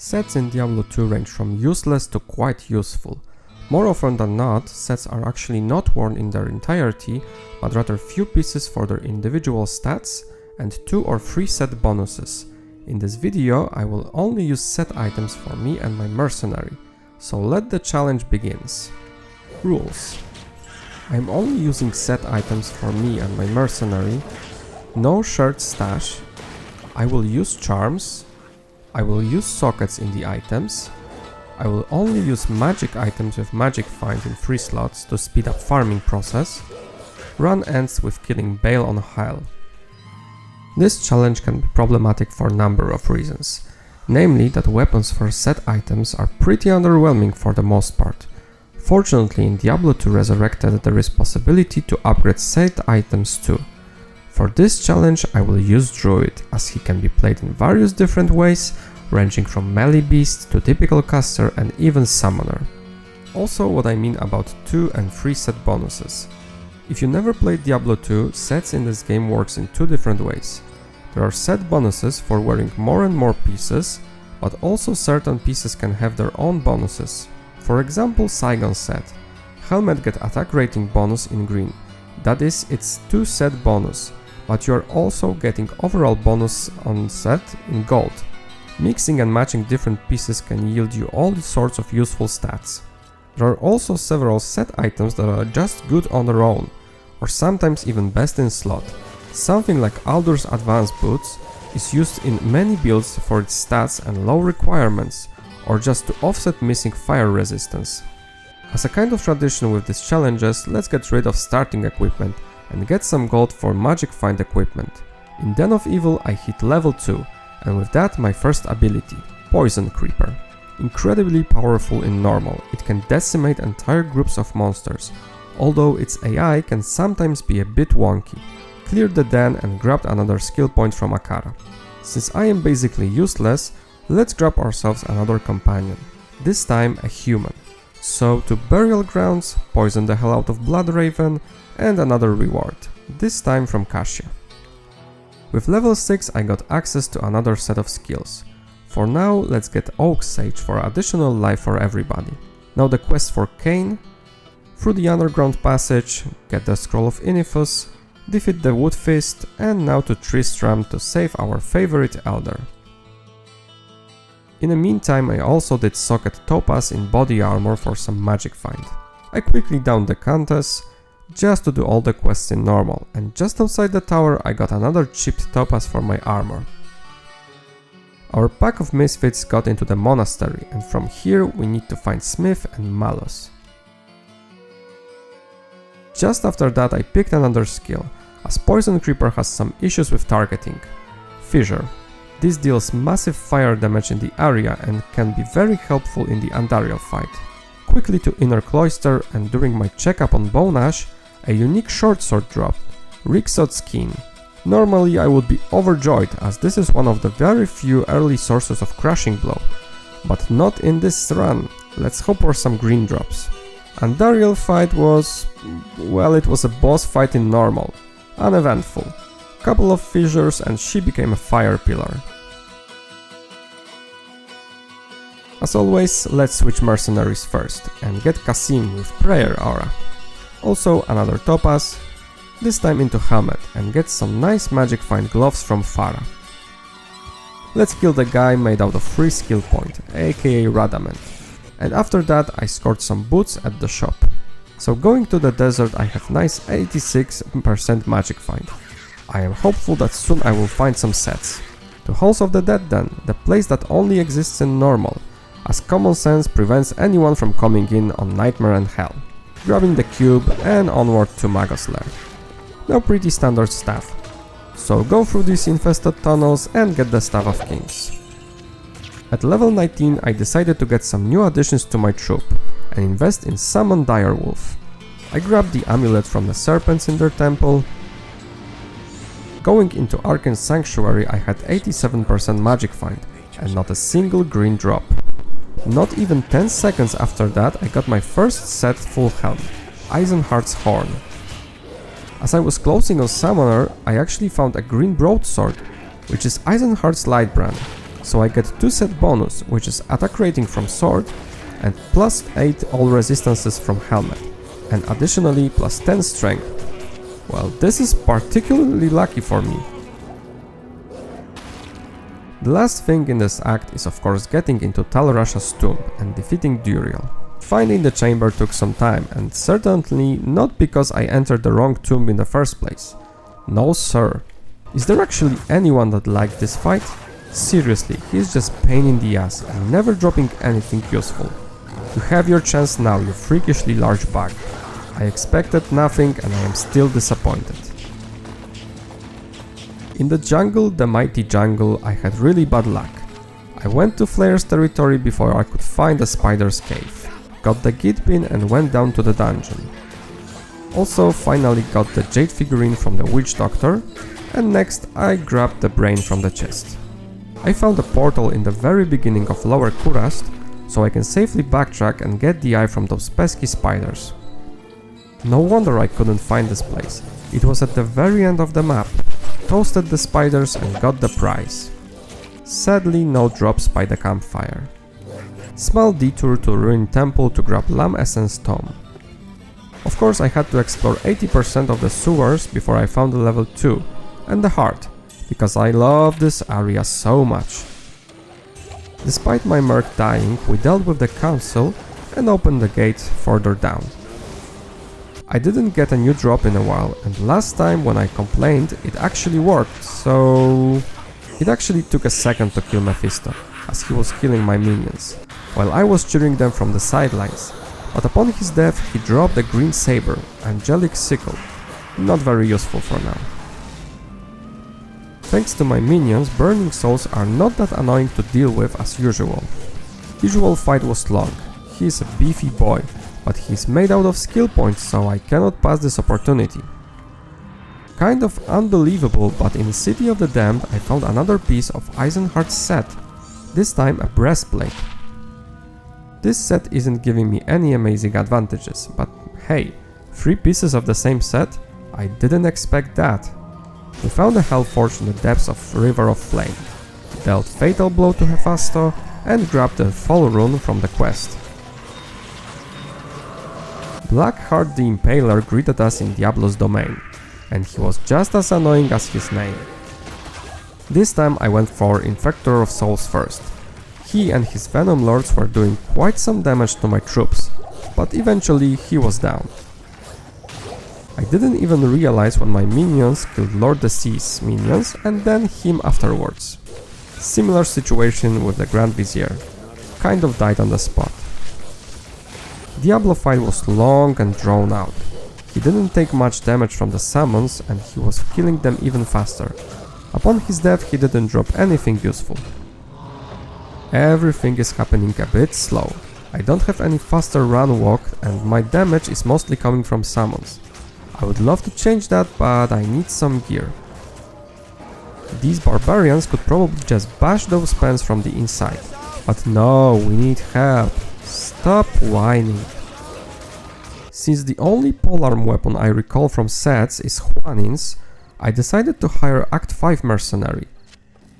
Sets in Diablo 2 range from useless to quite useful. More often than not, sets are actually not worn in their entirety, but rather few pieces for their individual stats and 2 or 3 set bonuses. In this video, I will only use set items for me and my mercenary, so let the challenge begins. Rules. I am only using set items for me and my mercenary. No shared stash. I will use charms. I will use sockets in the items. I will only use magic items with magic find in 3 slots to speed up farming process. Run ends with killing Bale on Hell. This challenge can be problematic for a number of reasons, namely that weapons for set items are pretty underwhelming for the most part. Fortunately, in Diablo 2 Resurrected there is possibility to upgrade set items too. For this challenge I will use Druid, as he can be played in various different ways, ranging from melee beast to typical caster and even summoner. Also what I mean about 2 and 3 set bonuses. If you never played Diablo 2, sets in this game works in 2 different ways. There are set bonuses for wearing more and more pieces, but also certain pieces can have their own bonuses. For example, Saigon set. Helmet get attack rating bonus in green, that is, it's 2 set bonus, but you are also getting overall bonus on set in gold. Mixing and matching different pieces can yield you all sorts of useful stats. There are also several set items that are just good on their own, or sometimes even best in slot. Something like Aldur's Advanced Boots is used in many builds for its stats and low requirements, or just to offset missing fire resistance. As a kind of tradition with these challenges, let's get rid of starting equipment and get some gold for magic find equipment. In Den of Evil I hit level 2, and with that my first ability, Poison Creeper. Incredibly powerful in normal, it can decimate entire groups of monsters, although its AI can sometimes be a bit wonky. Cleared the den and grabbed another skill point from Akara. Since I am basically useless, let's grab ourselves another companion, this time a human. So to Burial Grounds, poison the hell out of Bloodraven, and another reward, this time from Cassia. With level 6 I got access to another set of skills. For now, let's get Oak Sage for additional life for everybody. Now the quest for Cain. Through the underground passage, get the Scroll of Inifus, defeat the Wood Fist, and now to Tristram to save our favorite Elder. In the meantime, I also did socket Topaz in body armor for some magic find. I quickly downed the Countess, just to do all the quests in normal, and just outside the tower I got another chipped Topaz for my armor. Our pack of misfits got into the monastery, and from here we need to find Smith and Malus. Just after that I picked another skill, as Poison Creeper has some issues with targeting. Fissure. This deals massive fire damage in the area and can be very helpful in the Andariel fight. Quickly to Inner Cloister, and during my checkup on Bone Ash, a unique short sword dropped, Rixod's Skin. Normally I would be overjoyed, as this is one of the very few early sources of Crushing Blow, but not in this run. Let's hope for some green drops. Andariel fight was, well, it was a boss fight in normal, uneventful. Couple of fissures and she became a fire pillar. As always, let's switch mercenaries first and get Kasim with Prayer Aura. Also another Topaz, this time into Helmet, and get some nice magic find gloves from Farah. Let's kill the guy made out of 3 skill point, aka Radament, and after that I scored some boots at the shop. So going to the desert I have nice 86% magic find. I am hopeful that soon I will find some sets. To Halls of the Dead then, the place that only exists in normal, as common sense prevents anyone from coming in on Nightmare and Hell. Grabbing the cube and onward to Magos Lair. Now pretty standard stuff. So go through these infested tunnels and get the Staff of Kings. At level 19 I decided to get some new additions to my troop and invest in Summon Direwolf. I grabbed the amulet from the serpents in their temple. Going into Arcane Sanctuary I had 87% magic find and not a single green drop. Not even 10 seconds after that I got my first set full helm, Eisenheart's Horn. As I was closing on Summoner, I actually found a green broadsword, which is Eisenheart's Lightbrand. so I get 2 set bonus, which is attack rating from sword and plus 8 all resistances from helmet, and additionally plus 10 strength. Well, this is particularly lucky for me. The last thing in this act is of course getting into Tal Rasha's tomb and defeating Duriel. Finding the chamber took some time, and certainly not because I entered the wrong tomb in the first place. No sir. Is there actually anyone that liked this fight? Seriously, he's just pain in the ass and never dropping anything useful. You have your chance now, you freakishly large bug. I expected nothing and I am still disappointed. In the jungle, the mighty jungle, I had really bad luck. I went to Flair's territory before I could find the spider's cave, got the git bin and went down to the dungeon. Also finally got the jade figurine from the witch doctor, and next I grabbed the brain from the chest. I found a portal in the very beginning of Lower Kurast, so I can safely backtrack and get the eye from those pesky spiders. No wonder I couldn't find this place, it was at the very end of the map. Toasted the spiders and got the prize. Sadly no drops by the campfire. Small detour to Ruined Temple to grab Lamb Essence Tome. Of course I had to explore 80% of the sewers before I found the level 2 and the heart, because I love this area so much. Despite my merc dying, we dealt with the council and opened the gate further down. I didn't get a new drop in a while, and last time when I complained it actually worked, so... It actually took a second to kill Mephisto, as he was killing my minions, while I was cheering them from the sidelines, but upon his death he dropped a green saber, Angelic Sickle, not very useful for now. Thanks to my minions, burning souls are not that annoying to deal with as usual. Usual fight was long, he is a beefy boy, but he's made out of skill points, so I cannot pass this opportunity. Kind of unbelievable, but in City of the Damned I found another piece of Eisenhardt's set, this time a breastplate. This set isn't giving me any amazing advantages, but hey, 3 pieces of the same set? I didn't expect that. We found a Hellforge in the depths of River of Flame, dealt fatal blow to Hephasto and grabbed the Fall rune from the quest. Blackheart the Impaler greeted us in Diablo's domain, and he was just as annoying as his name. This time I went for Infector of Souls first. He and his Venom Lords were doing quite some damage to my troops, but eventually he was down. I didn't even realize when my minions killed Lord Decease's minions and then him afterwards. Similar situation with the Grand Vizier, kind of died on the spot. Diablo fight was long and drawn out. He didn't take much damage from the summons and he was killing them even faster. Upon his death he didn't drop anything useful. Everything is happening a bit slow. I don't have any faster run walk and my damage is mostly coming from summons. I would love to change that, but I need some gear. These barbarians could probably just bash those pens from the inside. But no, we need help. Stop whining. Since the only polearm weapon I recall from sets is Juanin's, I decided to hire Act 5 mercenary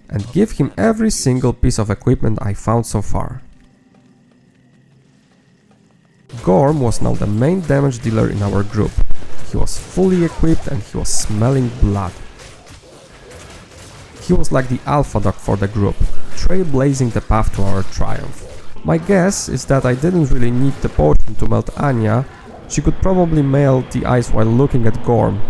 and give him every single piece of equipment I found so far. Gorm was now the main damage dealer in our group. He was fully equipped and he was smelling blood. He was like the alpha dog for the group, trailblazing the path to our triumph. My guess is that I didn't really need the potion to melt Anya, she could probably melt the ice while looking at Gorm.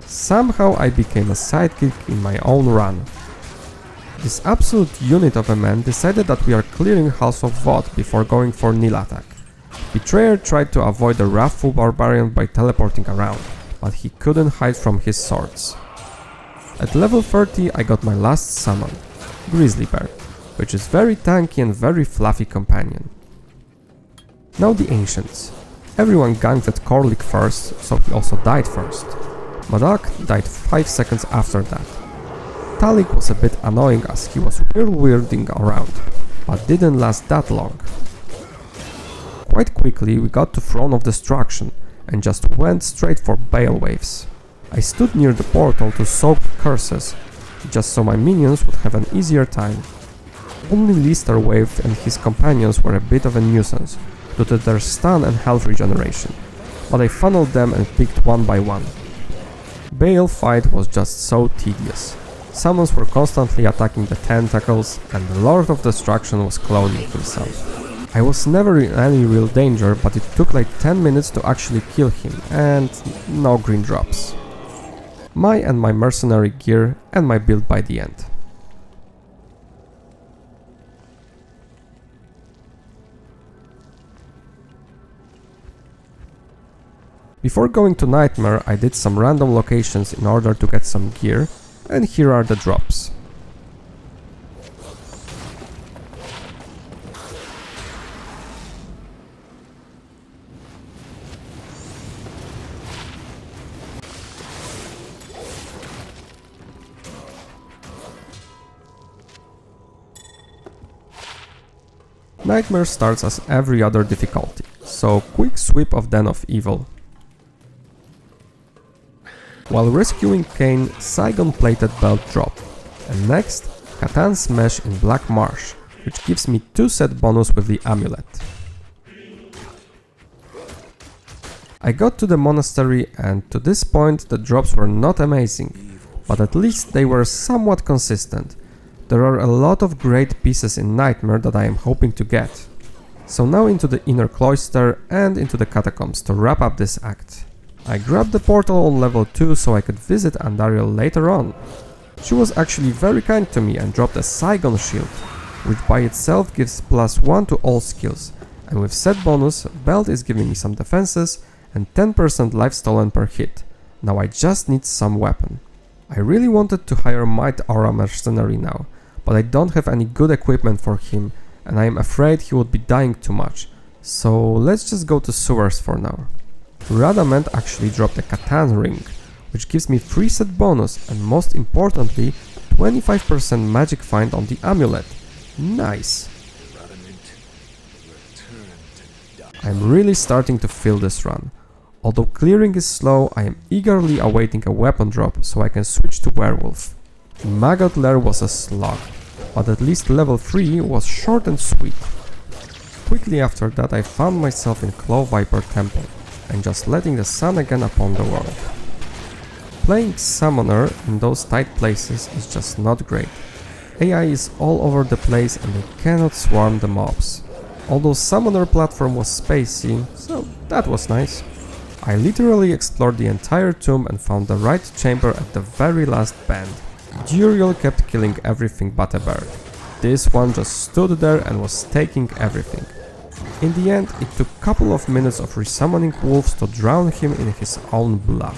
Somehow I became a sidekick in my own run. This absolute unit of a man decided that we are clearing House of Vod before going for Nil attack. Betrayer tried to avoid the wrathful barbarian by teleporting around, but he couldn't hide from his swords. At level 30 I got my last summon, Grizzly Bear, which is very tanky and very fluffy companion. Now the Ancients. Everyone ganked at Korlik first, so he also died first. Madak died 5 seconds after that. Talik was a bit annoying as he was weirding around, but didn't last that long. Quite quickly we got to Throne of Destruction and just went straight for Bale Waves. I stood near the portal to soak curses, just so my minions would have an easier time. Only Lister Wave and his companions were a bit of a nuisance, due to their stun and health regeneration, but I funneled them and picked one by one. Bale fight was just so tedious. Summons were constantly attacking the tentacles, and the Lord of Destruction was cloning himself. I was never in any real danger, but it took like 10 minutes to actually kill him, and no green drops. My mercenary gear and my build by the end. Before going to Nightmare, I did some random locations in order to get some gear, and here are the drops. Nightmare starts as every other difficulty, so quick sweep of Den of Evil. While rescuing Kane, Saigon plated belt drop, and next, Catan's Mesh in Black Marsh, which gives me 2 set bonus with the amulet. I got to the monastery, and to this point the drops were not amazing, but at least they were somewhat consistent. There are a lot of great pieces in Nightmare that I am hoping to get. So now into the inner cloister and into the catacombs to wrap up this act. I grabbed the portal on level 2 so I could visit Andariel later on. She was actually very kind to me and dropped a Saigon shield, which by itself gives +1 to all skills, and with set bonus, belt is giving me some defenses and 10% life stolen per hit. Now I just need some weapon. I really wanted to hire Might Aura Mercenary now, but I don't have any good equipment for him and I am afraid he would be dying too much, so let's just go to sewers for now. Radament actually dropped a Catan ring, which gives me free set bonus and most importantly 25% magic find on the amulet. Nice! I'm really starting to feel this run. Although clearing is slow, I am eagerly awaiting a weapon drop so I can switch to Werewolf. Maggot Lair was a slog, but at least level 3 was short and sweet. Quickly after that I found myself in Claw Viper Temple, and just letting the sun again upon the world. Playing Summoner in those tight places is just not great. AI is all over the place and they cannot swarm the mobs. Although Summoner platform was spacey, so that was nice. I literally explored the entire tomb and found the right chamber at the very last bend. Duriel kept killing everything but a bird. This one just stood there and was taking everything. In the end, it took a couple of minutes of resummoning wolves to drown him in his own blood.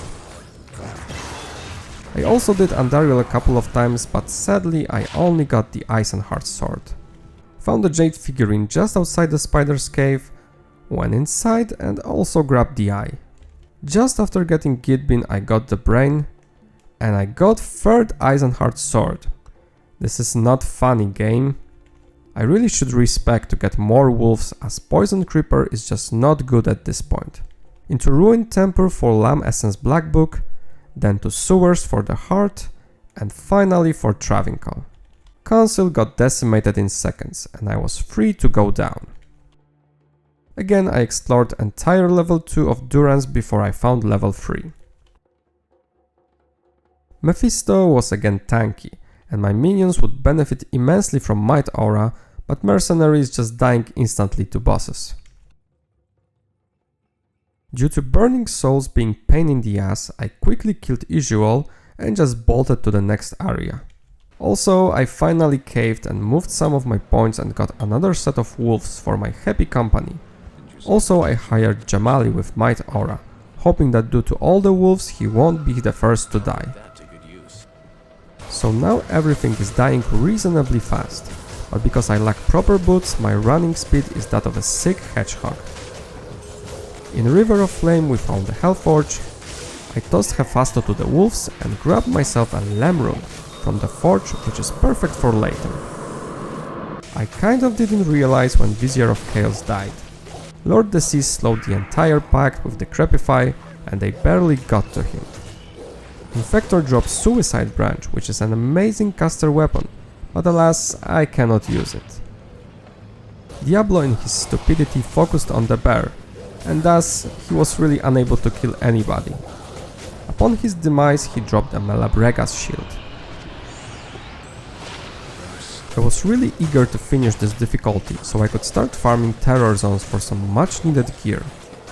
I also did Andariel a couple of times, but sadly I only got the Eisenheart sword. Found the jade figurine just outside the spider's cave, went inside and also grabbed the eye. Just after getting Gidbin I got the brain, and I got 3rd Eisenheart sword. This is not funny game. I really should respect to get more wolves as Poison Creeper is just not good at this point. Into Ruined Temple for Lamb Essence Black Book, then to Sewers for the Heart, and finally for Travincal. Council got decimated in seconds and I was free to go down. Again I explored entire level 2 of Durance before I found level 3. Mephisto was again tanky, and my minions would benefit immensely from Might Aura, but Mercenary is just dying instantly to bosses. Due to Burning Souls being pain in the ass, I quickly killed Isual and just bolted to the next area. Also, I finally caved and moved some of my points and got another set of wolves for my happy company. Also, I hired Jamali with Might Aura, hoping that due to all the wolves he won't be the first to die. So now everything is dying reasonably fast, but because I lack proper boots, my running speed is that of a sick hedgehog. In River of Flame we found the Hellforge. I tossed Hephasto to the wolves and grabbed myself a Lamb Rune from the forge, which is perfect for later. I kind of didn't realize when Vizier of Chaos died. Lord Deceased slowed the entire pack with the Crepify and they barely got to him. Infector drops Suicide Branch, which is an amazing caster weapon, but alas, I cannot use it. Diablo in his stupidity focused on the bear, and thus he was really unable to kill anybody. Upon his demise, he dropped a Melabrega's shield. I was really eager to finish this difficulty, so I could start farming terror zones for some much needed gear.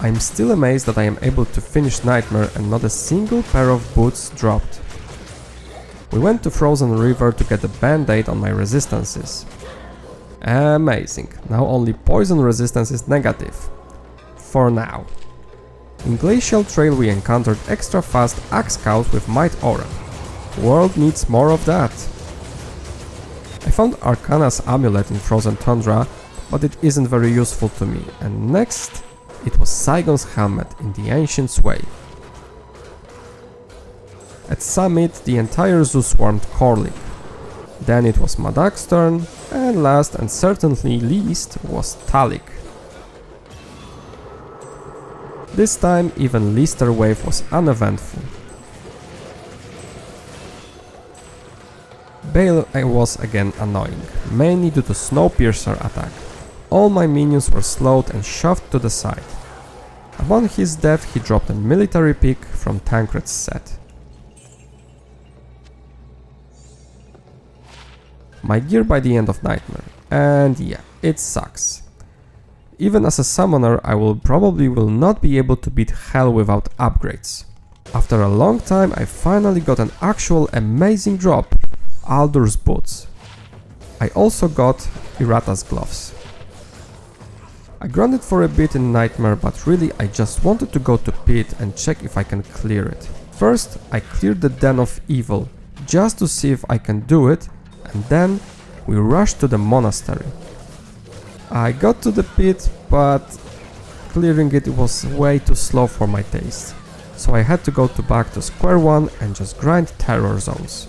I am still amazed that I am able to finish Nightmare and not a single pair of boots dropped. We went to Frozen River to get a band-aid on my resistances. Amazing, now only poison resistance is negative. For now. In Glacial Trail we encountered extra fast Axe Cows with Might Aura. World needs more of that. I found Arcana's amulet in Frozen Tundra, but it isn't very useful to me, and next it was Saigon's helmet in the Ancient's Way. At Summit the entire zoo swarmed Corley. Then it was Madak's turn, and last and certainly least was Talik. This time even Lister Wave was uneventful. Bale was again annoying, mainly due to Snowpiercer attack. All my minions were slowed and shoved to the side. Upon his death he dropped a military pick from Tancred's set. My gear by the end of Nightmare, and yeah, it sucks. Even as a summoner I probably will not be able to beat Hell without upgrades. After a long time I finally got an actual amazing drop, Aldur's boots. I also got Irata's gloves. I grinded for a bit in Nightmare, but really I just wanted to go to Pit and check if I can clear it. First I cleared the Den of Evil, just to see if I can do it, and then we rushed to the monastery. I got to the Pit, but clearing it was way too slow for my taste, so I had to go back to square one and just grind terror zones.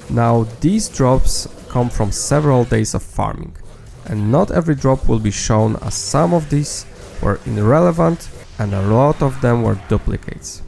Now these drops come from several days of farming, and not every drop will be shown, as some of these were irrelevant and a lot of them were duplicates.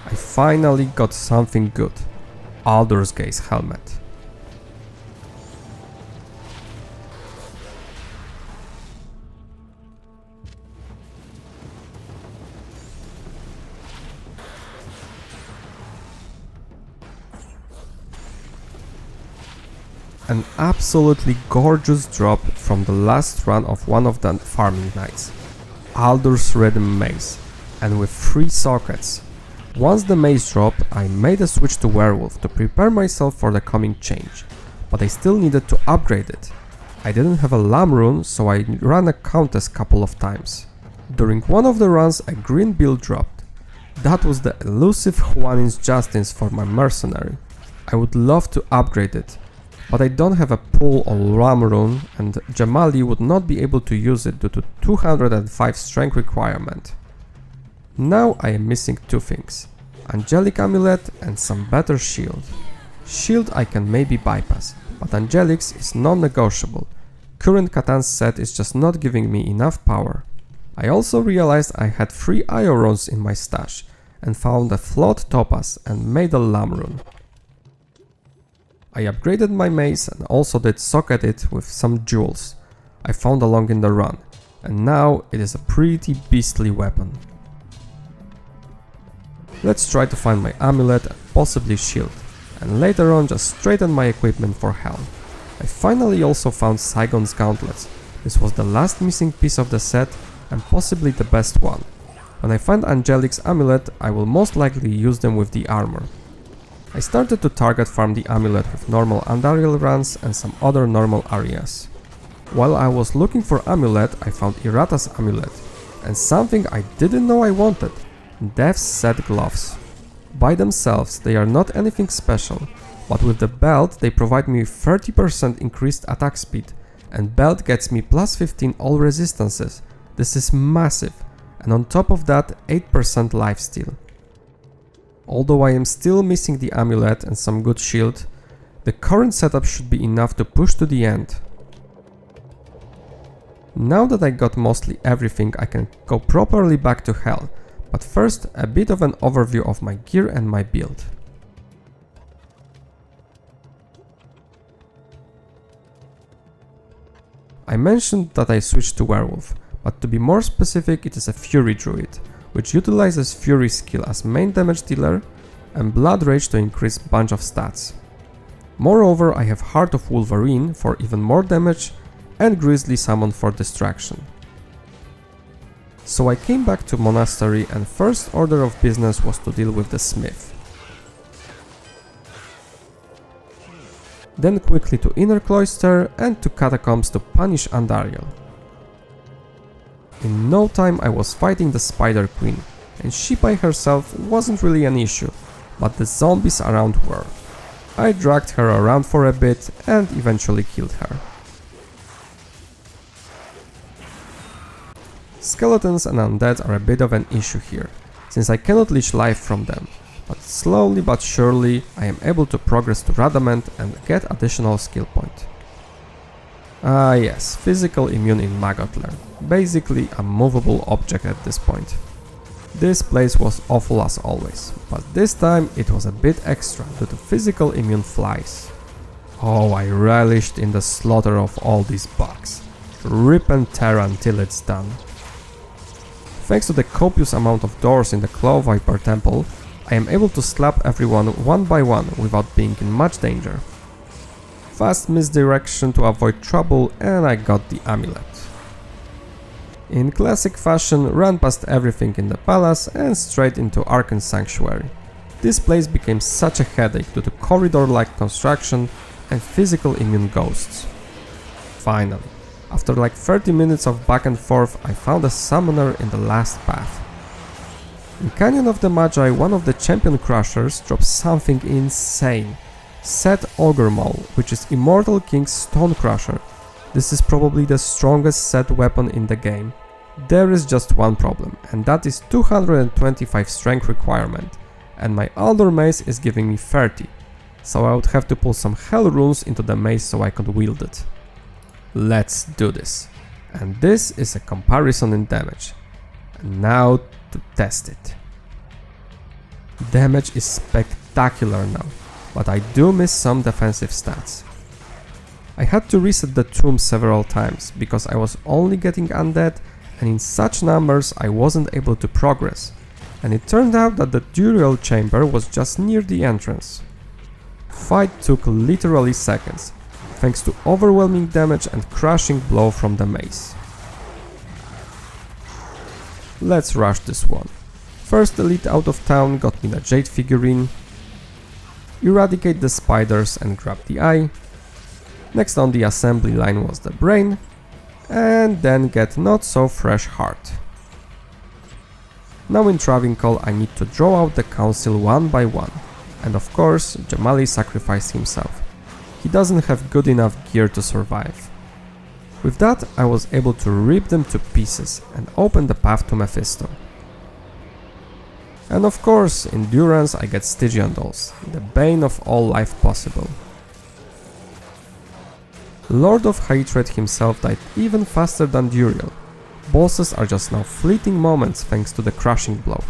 I finally got something good, Aldur's Gaze helmet. An absolutely gorgeous drop from the last run of one of the farming nights, Aldur's Rhythm Mace, and with 3 sockets. Once the mace dropped, I made a switch to Werewolf to prepare myself for the coming change, but I still needed to upgrade it. I didn't have a Lamb rune, so I ran a Countess couple of times. During one of the runs a green build dropped. That was the elusive Juanin's Justice for my mercenary. I would love to upgrade it, but I don't have a pull or Ram rune, and Jamali would not be able to use it due to 205 strength requirement. Now I am missing 2 things, Angelic Amulet and some better shield. Shield I can maybe bypass, but Angelic's is non-negotiable. Current Catan's set is just not giving me enough power. I also realized I had 3 Io runes in my stash, and found a flawed topaz and made a Lamb rune. I upgraded my mace and also did socket it with some jewels I found along in the run, and now it is a pretty beastly weapon. Let's try to find my amulet and possibly shield, and later on just straightened my equipment for hell. I finally also found Saigon's gauntlets. This was the last missing piece of the set and possibly the best one. When I find Angelic's amulet, I will most likely use them with the armor. I started to target farm the amulet with normal Andariel runs and some other normal areas. While I was looking for amulet, I found Irata's amulet, and something I didn't know I wanted, Death's Set gloves. By themselves they are not anything special, but with the belt they provide me with 30% increased attack speed, and belt gets me plus 15 all resistances. This is massive, and on top of that 8% lifesteal. Although I am still missing the amulet and some good shield, the current setup should be enough to push to the end. Now that I got mostly everything, I can go properly back to hell, but first a bit of an overview of my gear and my build. I mentioned that I switched to werewolf, but to be more specific, it is a fury druid, which utilizes fury skill as main damage dealer and blood rage to increase bunch of stats. Moreover, I have Heart of Wolverine for even more damage and Grizzly Summon for distraction. So I came back to monastery and first order of business was to deal with the smith. Then quickly to inner cloister and to catacombs to punish Andariel. In no time I was fighting the Spider Queen, and she by herself wasn't really an issue, but the zombies around were. I dragged her around for a bit and eventually killed her. Skeletons and undead are a bit of an issue here, since I cannot leech life from them, but slowly but surely I am able to progress to Radament and get additional skill point. Ah yes, physical immune in Magotler, basically a movable object at this point. This place was awful as always, but this time it was a bit extra due to physical immune flies. Oh, I relished in the slaughter of all these bugs. Rip and tear until it's done. Thanks to the copious amount of doors in the Claw Viper temple, I am able to slap everyone one by one without being in much danger. Fast misdirection to avoid trouble and I got the amulet. In classic fashion, ran past everything in the palace and straight into Arcane Sanctuary. This place became such a headache due to corridor-like construction and physical immune ghosts. Finally, after like 30 minutes of back and forth, I found a summoner in the last path. In Canyon of the Magi, one of the champion crushers drops something insane. Set Ogre Maul, which is Immortal King's Stone Crusher. This is probably the strongest set weapon in the game. There is just one problem, and that is 225 strength requirement, and my Aldor Mace is giving me 30, so I would have to pull some hell runes into the mace so I could wield it. Let's do this. And this is a comparison in damage. And now to test it. Damage is spectacular now, but I do miss some defensive stats. I had to reset the tomb several times because I was only getting undead and in such numbers I wasn't able to progress, and it turned out that the Duriel chamber was just near the entrance. Fight took literally seconds, thanks to overwhelming damage and crushing blow from the mace. Let's rush this one. First elite out of town got me the Jade figurine, eradicate the spiders and grab the eye. Next on the assembly line was the brain, and then get not so fresh heart. Now in Travincal I need to draw out the council one by one, and of course Jamali sacrificed himself. He doesn't have good enough gear to survive. With that I was able to rip them to pieces and open the path to Mephisto. And of course, in Durance I get Stygian dolls, the bane of all life possible. Lord of Hatred himself died even faster than Duriel. Bosses are just now fleeting moments thanks to the crushing blow.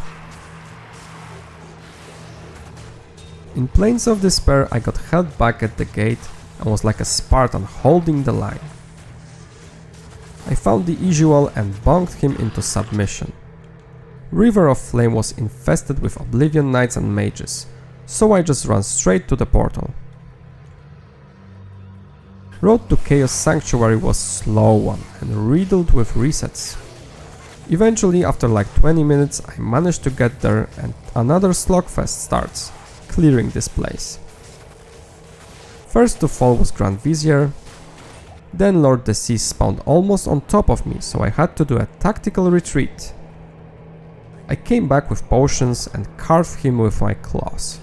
In Plains of Despair I got held back at the gate and was like a Spartan holding the line. I found the Isual and bonked him into submission. River of Flame was infested with Oblivion Knights and Mages, so I just ran straight to the portal. Road to Chaos Sanctuary was slow one and riddled with resets. Eventually, after like 20 minutes, I managed to get there and another slogfest starts, clearing this place. First to fall was Grand Vizier, then Lord Deceased spawned almost on top of me, so I had to do a tactical retreat. I came back with potions and carved him with my claws.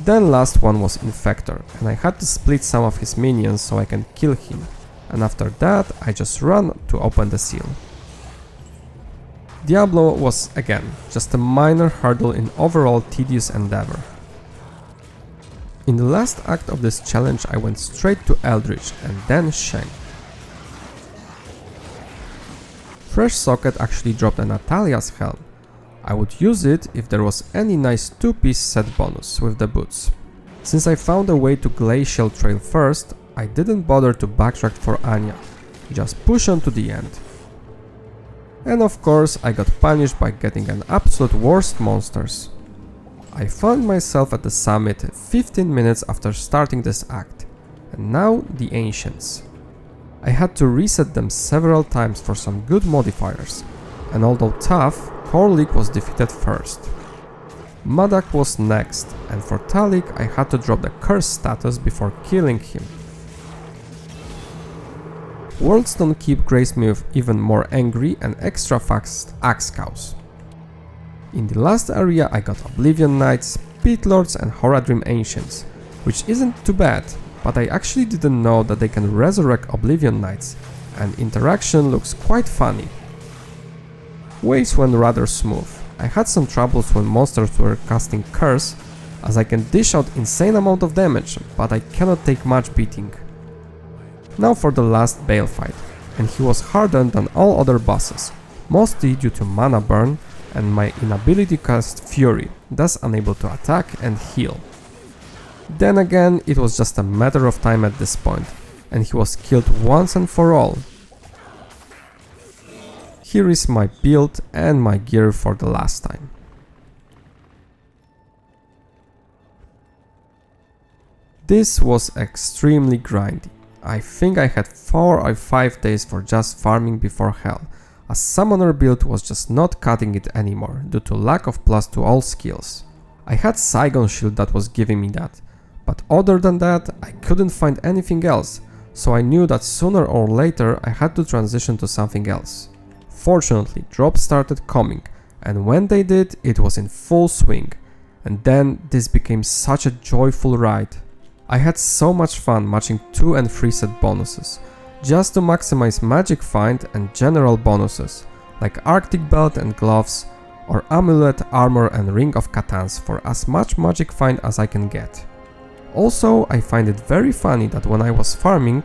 Then last one was Infector, and I had to split some of his minions so I can kill him, and after that I just ran to open the seal. Diablo was again just a minor hurdle in overall tedious endeavor. In the last act of this challenge I went straight to Eldritch and then Shank. Fresh Socket actually dropped a Natalia's helm. I would use it if there was any nice 2-piece set bonus with the boots. Since I found a way to Glacial Trail first, I didn't bother to backtrack for Anya, just push on to the end. And of course I got punished by getting an absolute worst monsters. I found myself at the summit 15 minutes after starting this act, and now the Ancients. I had to reset them several times for some good modifiers, and although tough, Korlik was defeated first. Madak was next, and for Talik I had to drop the curse status before killing him. Worldstone Keep graced me with even more angry and extra fast axe cows. In the last area I got Oblivion Knights, Pit Lords and Horadrim Ancients, which isn't too bad, but I actually didn't know that they can resurrect Oblivion Knights, and interaction looks quite funny. Waves went rather smooth. I had some troubles when monsters were casting Curse, as I can dish out insane amount of damage, but I cannot take much beating. Now for the last Bale fight, and he was harder than all other bosses, mostly due to mana burn and my inability to cast Fury, thus unable to attack and heal. Then again, it was just a matter of time at this point, and he was killed once and for all. Here is my build and my gear for the last time. This was extremely grindy. I think I had 4 or 5 days for just farming before hell, as summoner build was just not cutting it anymore due to lack of plus to all skills. I had Saigon shield that was giving me that, but other than that I couldn't find anything else, so I knew that sooner or later I had to transition to something else. Fortunately, drops started coming, and when they did, it was in full swing, and then this became such a joyful ride. I had so much fun matching 2 and 3 set bonuses, just to maximize magic find and general bonuses, like Arctic Belt and Gloves, or Amulet, Armor and Ring of Catans for as much magic find as I can get. Also, I find it very funny that when I was farming,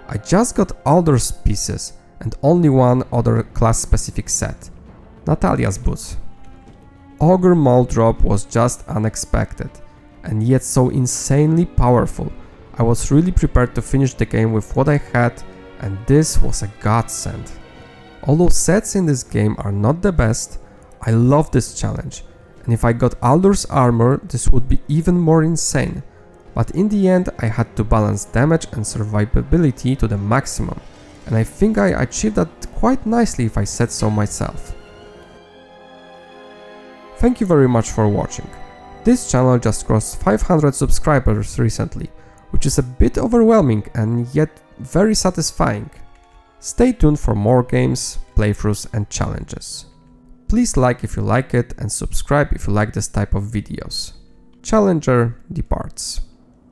I just got all those pieces and only one other class specific set, Natalia's boots. Ogre Maul drop was just unexpected, and yet so insanely powerful. I was really prepared to finish the game with what I had, and this was a godsend. Although sets in this game are not the best, I love this challenge, and if I got Aldur's armor, this would be even more insane. But in the end, I had to balance damage and survivability to the maximum, and I think I achieved that quite nicely if I said so myself. Thank you very much for watching. This channel just crossed 500 subscribers recently, which is a bit overwhelming and yet very satisfying. Stay tuned for more games, playthroughs and challenges. Please like if you like it and subscribe if you like this type of videos. Challenger departs.